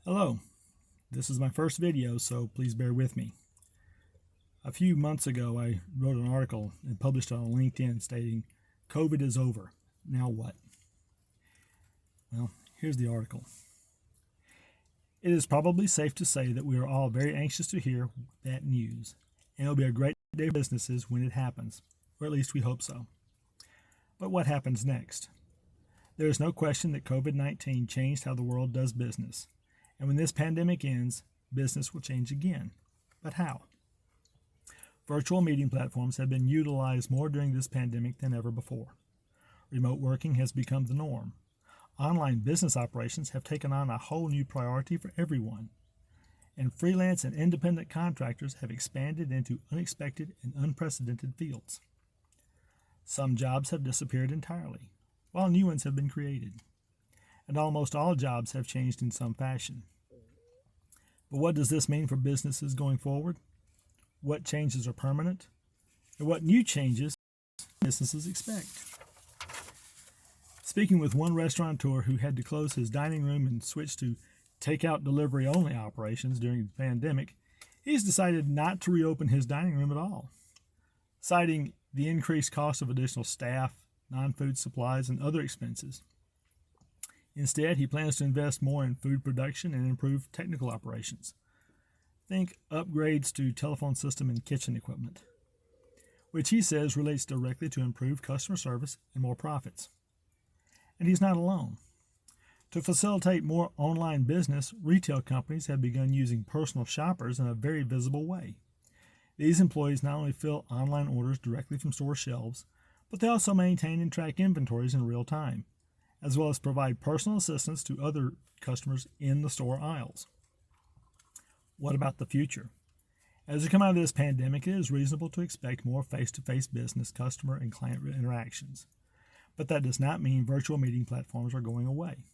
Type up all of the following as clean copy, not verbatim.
Hello, this is my first video, so please bear with me. A few months ago, I wrote an article and published it on LinkedIn stating, COVID is over, now what? Well, here's the article. It is probably safe to say that we are all very anxious to hear that news, and it will be a great day for businesses when it happens, or at least we hope so. But what happens next? There is no question that COVID-19 changed how the world does business. And when this pandemic ends, business will change again. But how? Virtual meeting platforms have been utilized more during this pandemic than ever before. Remote working has become the norm. Online business operations have taken on a whole new priority for everyone. And freelance and independent contractors have expanded into unexpected and unprecedented fields. Some jobs have disappeared entirely, while new ones have been created. And almost all jobs have changed in some fashion. But what does this mean for businesses going forward? What changes are permanent? And what new changes businesses expect? Speaking with one restaurateur who had to close his dining room and switch to takeout delivery only operations during the pandemic, he's decided not to reopen his dining room at all, citing the increased cost of additional staff, non-food supplies, and other expenses. Instead, he plans to invest more in food production and improve technical operations. Think upgrades to telephone system and kitchen equipment, which he says relates directly to improved customer service and more profits. And he's not alone. To facilitate more online business, retail companies have begun using personal shoppers in a very visible way. These employees not only fill online orders directly from store shelves, but they also maintain and track inventories in real time, as well as provide personal assistance to other customers in the store aisles. What about the future? As we come out of this pandemic, it is reasonable to expect more face-to-face business, customer, and client interactions. But that does not mean virtual meeting platforms are going away.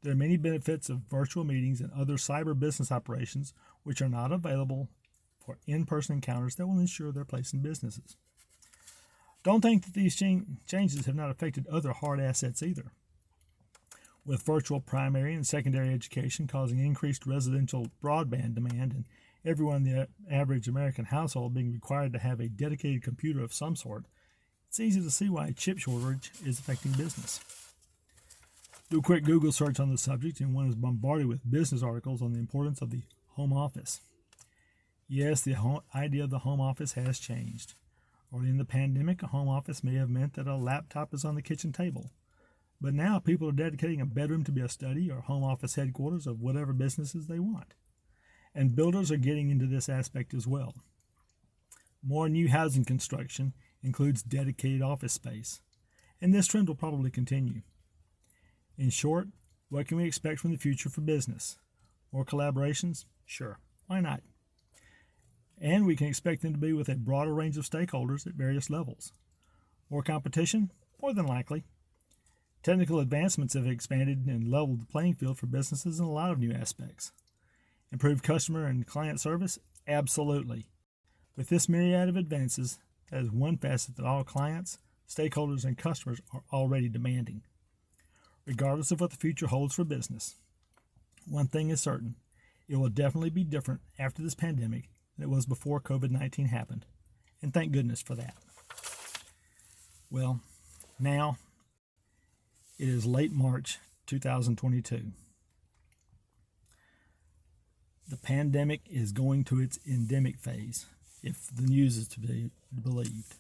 There are many benefits of virtual meetings and other cyber business operations which are not available for in-person encounters that will ensure their place in businesses. Don't think that these changes have not affected other hard assets either. With virtual primary and secondary education causing increased residential broadband demand and everyone in the average American household being required to have a dedicated computer of some sort, it's easy to see why a chip shortage is affecting business. Do a quick Google search on the subject and one is bombarded with business articles on the importance of the home office. Yes, the idea of the home office has changed. Early in the pandemic, a home office may have meant that a laptop is on the kitchen table. But now people are dedicating a bedroom to be a study or home office headquarters of whatever businesses they want. And builders are getting into this aspect as well. More new housing construction includes dedicated office space, and this trend will probably continue. In short, what can we expect from the future for business? More collaborations? Sure, why not? And we can expect them to be with a broader range of stakeholders at various levels. More competition? More than likely. Technical advancements have expanded and leveled the playing field for businesses in a lot of new aspects. Improved customer and client service? Absolutely. With this myriad of advances, that is one facet that all clients, stakeholders, and customers are already demanding. Regardless of what the future holds for business, one thing is certain, it will definitely be different after this pandemic than it was before COVID-19 happened, and thank goodness for that. Well, now it is late March 2022. The pandemic is going to its endemic phase, if the news is to be believed.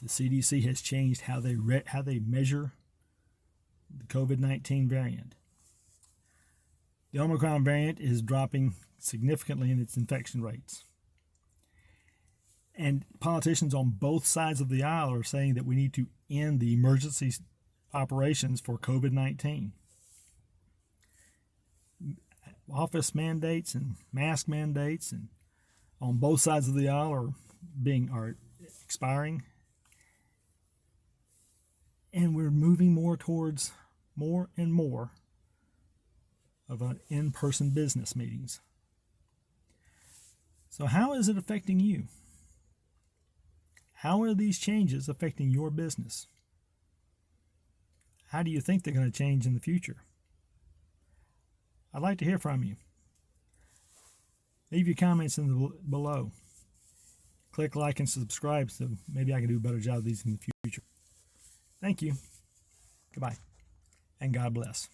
The CDC has changed how they measure the COVID-19 variant. The Omicron variant is dropping significantly in its infection rates. And politicians on both sides of the aisle are saying that we need to end the emergency operations for COVID-19. Office mandates and mask mandates and on both sides of the aisle are expiring. And we're moving more towards more and more of an in-person business meetings. So how is it affecting you? How are these changes affecting your business? How do you think they're going to change in the future? I'd like to hear from you. Leave your comments below. Click like and subscribe so maybe I can do a better job of these in the future. Thank you. Goodbye. And God bless.